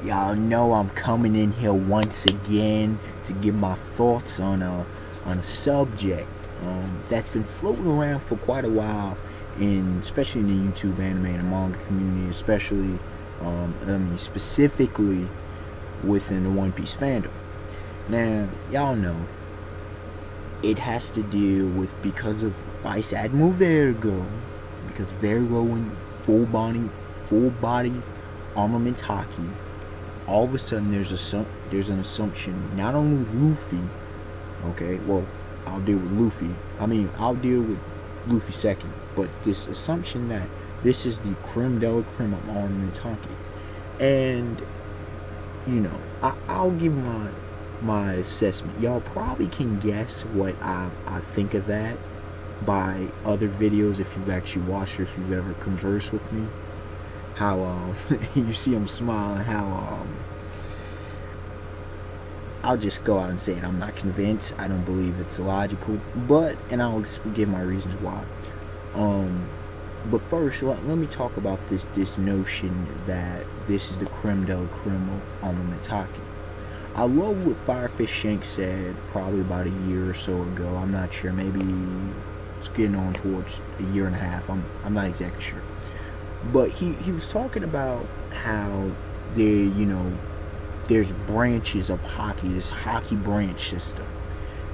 Y'all know I'm coming in here once again to give my thoughts on a subject that's been floating around for quite a while, and especially in the YouTube anime and manga community, especially specifically within the One Piece fandom. Now, y'all know it has to deal with, because of Vice Admiral Vergo, because Vergo and full-body Armaments Haki. All of a sudden, there's an assumption. Not only Luffy, okay, well, I'll deal with Luffy. I'll deal with Luffy second. But this assumption that this is the creme de la creme of Armaments Haki, and I'll give my assessment. Y'all probably can guess what I think of that by other videos if you've actually watched or if you've ever conversed with me. How you see I'm smiling, how I'll just go out and say it. I'm not convinced. I don't believe it's logical, and I'll give my reasons why. But first, let me talk about this notion that this is the creme de la creme of Armaments Haki. I love what Firefish Shanks said probably about a year or so ago. I'm not sure. Maybe it's getting on towards a year and a half. I'm not exactly sure. But he was talking about how there's branches of Haki, this Haki branch system.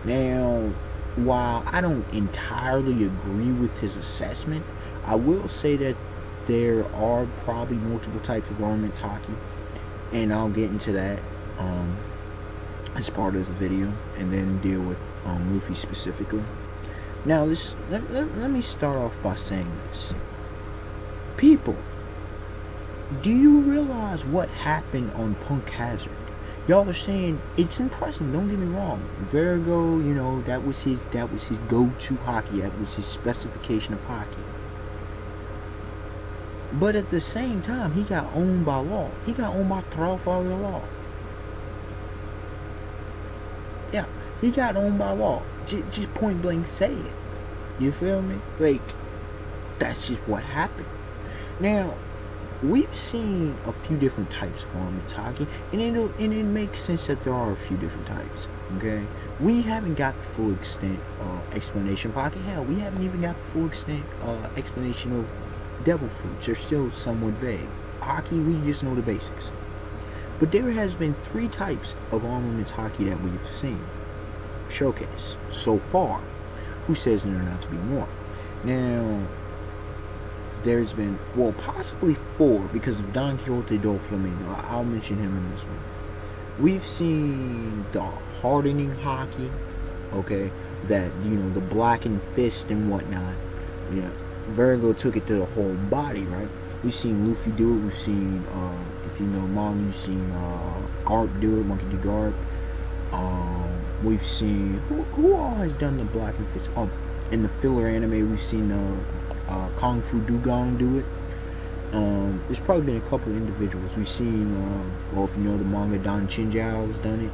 Now, while I don't entirely agree with his assessment, I will say that there are probably multiple types of Armaments Haki, and I'll get into that as part of this video, and then deal with Luffy specifically. Now, let me start off by saying this. People, do you realize what happened on Punk Hazard? Y'all are saying it's impressive, don't get me wrong. Vergo, that was his go-to Haki, that was his specification of Haki. But at the same time, he got owned by law. He got owned by Trafalgar Law. Yeah, he got owned by law. Just point blank say it. You feel me? Like, that's just what happened. Now, we've seen a few different types of Armaments Haki, and it makes sense that there are a few different types. Okay, we haven't got the full extent explanation of Haki. Hell, we haven't even got the full extent explanation of Devil Fruits. They're still somewhat vague. Haki, we just know the basics. But there has been 3 types of Armaments Haki that we've seen showcase so far. Who says there are not to be more? Now, there's been, well, possibly 4 because of Don Quixote Doflamingo. I'll mention him in this one. We've seen the hardening Haki, okay, that, the blackened fist and whatnot. Yeah, Vergo took it to the whole body, right? We've seen Luffy do it. We've seen, if you know manga, you've seen Garp do it, Monkey D. Garp. We've seen, who all has done the blackened fist? In the filler anime, we've seen Kung Fu Dugong do it. There's probably been a couple individuals. We've seen, well, if you know the manga, Don Chinjiao's done it.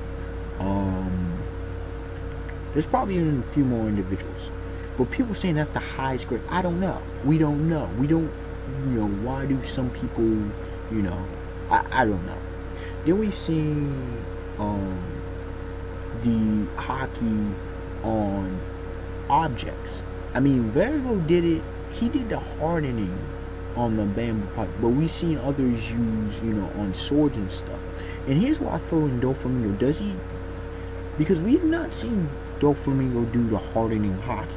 There's probably even a few more individuals. But people saying that's the highest grade. I don't know. We don't know. We don't, why do some people, I don't know. Then we've seen the Haki on objects. Vergo did it. He did the hardening on the bamboo pipe, but we've seen others use, on swords and stuff. And here's why I throw in Doflamingo. Does he? Because we've not seen Doflamingo do the hardening Haki,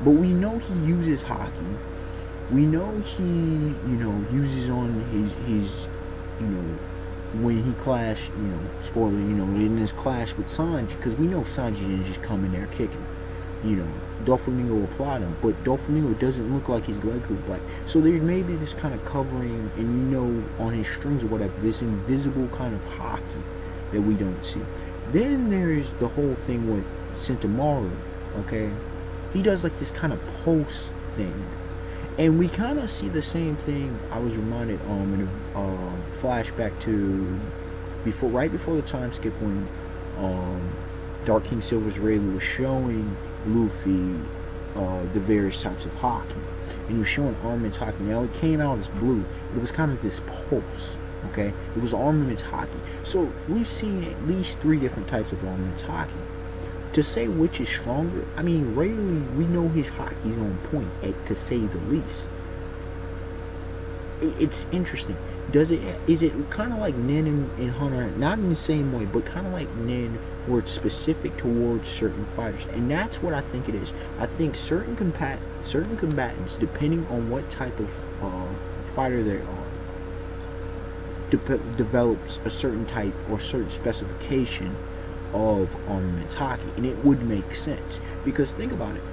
but we know he uses Haki. We know he, uses on his, when he clashed, spoiler, in his clash with Sanji, because we know Sanji didn't just come in there kicking. Doflamingo applied him, but Doflamingo doesn't look like his leg was black. So there may be this kind of covering, and on his strings or whatever, this invisible kind of Haki that we don't see. Then there's the whole thing with Sentomaru, okay? He does like this kind of pulse thing. And we kind of see the same thing. I was reminded in a flashback to right before the time skip when Dark King Silver's Rayleigh was showing Luffy the various types of Haki, and he was showing Armaments Haki. Now it came out as blue. It was kind of this pulse. Okay, it was Armaments Haki. So we've seen at least 3 different types of Armaments Haki. To say which is stronger, I mean, Rayleigh, we know his Haki's on point, to say the least. It's interesting. Is it kind of like Nen and Hunter? Not in the same way, but kind of like Nen, where it's specific towards certain fighters, and that's what I think it is. I think certain combatants, depending on what type of fighter they are, develops a certain type or certain specification of Armaments Haki, and it would make sense because think about it.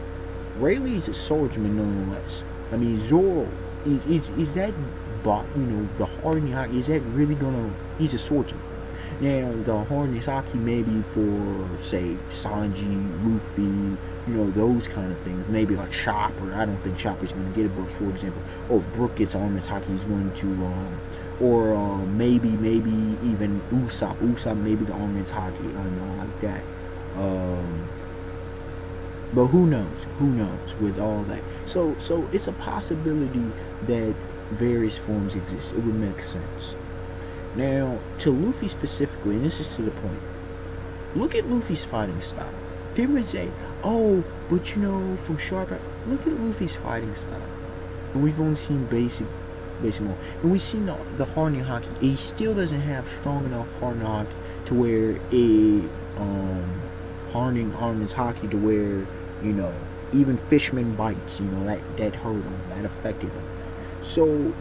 Rayleigh's a swordsman nonetheless. I mean, Zoro is that bot, the hardness Haki, is that really gonna? He's a swordsman. Now the hardness Haki maybe for say Sanji, Luffy, those kind of things. Maybe like Chopper. I don't think Chopper's gonna get it, but for example, if Brook gets Armaments Haki, he's going to or maybe even Usopp. Usopp maybe the Armaments Haki. I don't know, like that. But who knows? Who knows with all that? So it's a possibility that various forms exist. It would make sense. Now, to Luffy specifically, and this is to the point, look at Luffy's fighting style. People would say, oh, but from Sharp, look at Luffy's fighting style. And we've only seen basic more. And we've seen the hardening Haki. He still doesn't have strong enough hardening Haki to where hardening Armaments Haki to where, even Fishman bites, that hurt him, that affected him. So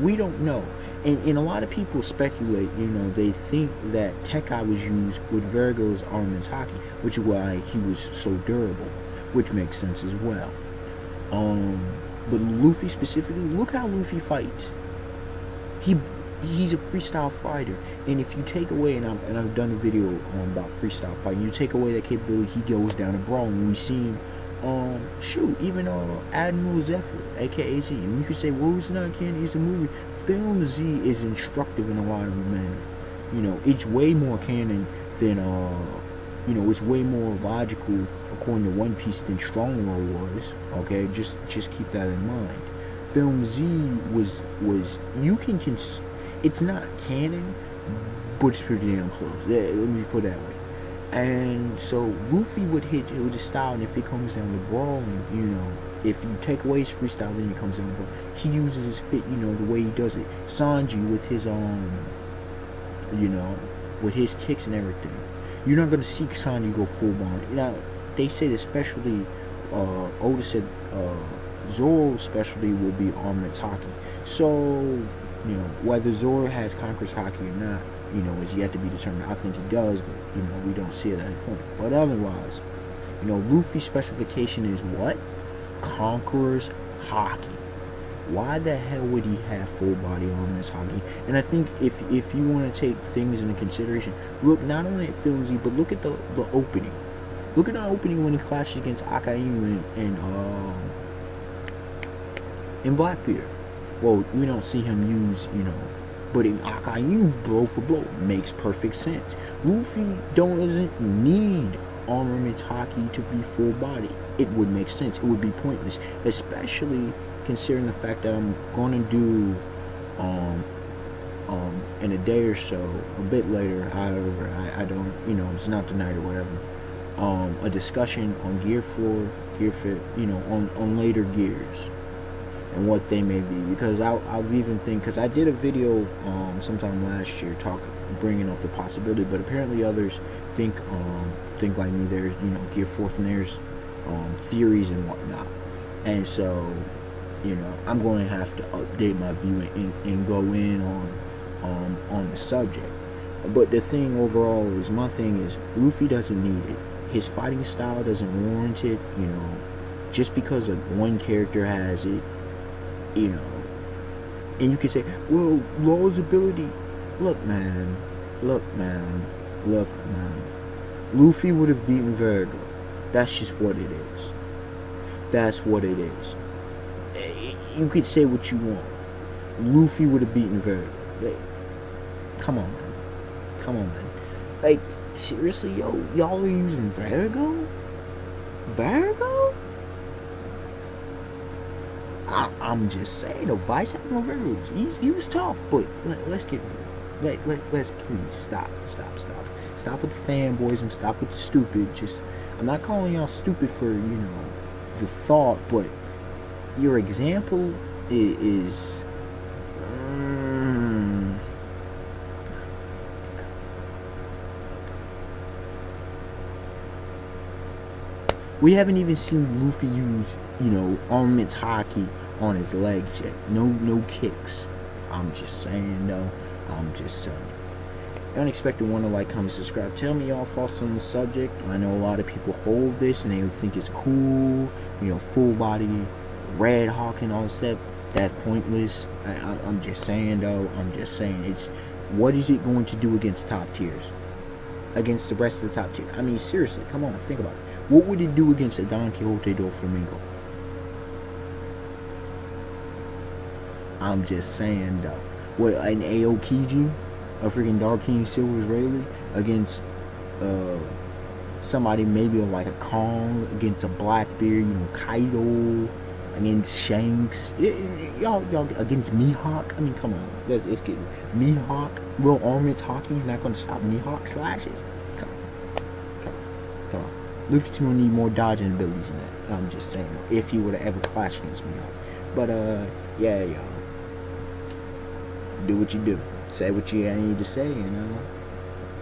we don't know. And a lot of people speculate, they think that Tekai was used with Virgo's Armaments Haki, which is why he was so durable, which makes sense as well. But Luffy specifically, look how Luffy fights. He's a freestyle fighter, and if you take away, and I've done a video about freestyle fighting, you take away that capability, he goes down a brawl. And we've seen, even Admiral Zephyr, aka Z. And you could say, well, it's not canon, it's a movie. Film Z is instructive in a lot of manner. It's way more canon than it's way more logical according to One Piece than Strong World was. Okay, just keep that in mind. Film Z was it's not canon, but it's pretty damn close. Let me put it that way. And so Luffy would hit with his style, and if it comes down to brawling, if you take away his freestyle, then it comes down to brawling. He uses his fit, the way he does it. Sanji with his with his kicks and everything. You're not gonna see Sanji go full body. Now they say that especially Oda said Zoro's specialty will be Armaments Haki. So whether Zoro has Conqueror's Haki or not, is yet to be determined. I think he does, but we don't see it at that point. But otherwise, Luffy's specification is what? Conqueror's Haki. Why the hell would he have full body Armaments Haki? And I think if you want to take things into consideration, look not only at Film Z, but look at the opening. Look at the opening when he clashes against Akainu and Blackbeard. Well, we don't see him use, but in Akainu, blow for blow, makes perfect sense. Luffy doesn't need Armaments Haki to be full body. It would make sense. It would be pointless, especially considering the fact that I'm going to do in a day or so, a bit later, however, I don't, it's not tonight or whatever, a discussion on Gear 4, Gear 5, on later gears and what they may be, because I've even think, because I did a video sometime last year bringing up the possibility, but apparently others think like me. There's Gear 4 and there's theories and whatnot, and so I'm going to have to update my view and go in on the subject. But the thing overall is, my thing is, Luffy doesn't need it. His fighting style doesn't warrant it. Just because one character has it. And you can say, well, Law's ability. Look, man. Luffy would have beaten Virgo. That's just what it is. That's what it is. You could say what you want. Luffy would have beaten Virgo. Like, come on, man. Like, seriously, y'all are using Virgo? I'm just saying, though, Vice had no variables. He was tough, but let's get let's please stop with the fanboys and stop with the stupid. Just, I'm not calling y'all stupid for, you know, the thought, but your example is we haven't even seen Luffy use, you know, Armaments Haki on his legs yet. No kicks. I'm just saying, though. I'm just saying. Unexpected one to like, comment, subscribe. Tell me y'all thoughts on the subject. I know a lot of people hold this and they think it's cool. You know, full body, red hawk and all that stuff. That's pointless. I'm just saying, though. I'm just saying. It's, what is it going to do against top tiers? Against the rest of the top tier? I mean, seriously, come on, think about it. What would it do against a Don Quixote do Flamingo? I'm just saying, though. What, an Aokiji, a freaking Dark King Silver's Rayleigh, against somebody maybe like a Kong, against a Blackbeard, you know, Kaido, against Shanks, y'all against Mihawk. I mean, come on, let's get Mihawk. Little Armaments Haki's not going to stop Mihawk slashes. Come on. Luffy's gonna need more dodging abilities than that. I'm just saying, if he were to ever clash against Mihawk. But yeah, y'all. Do what you do. Say what you need to say, you know.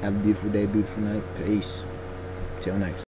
Have a beautiful day, beautiful night. Peace. Till next time.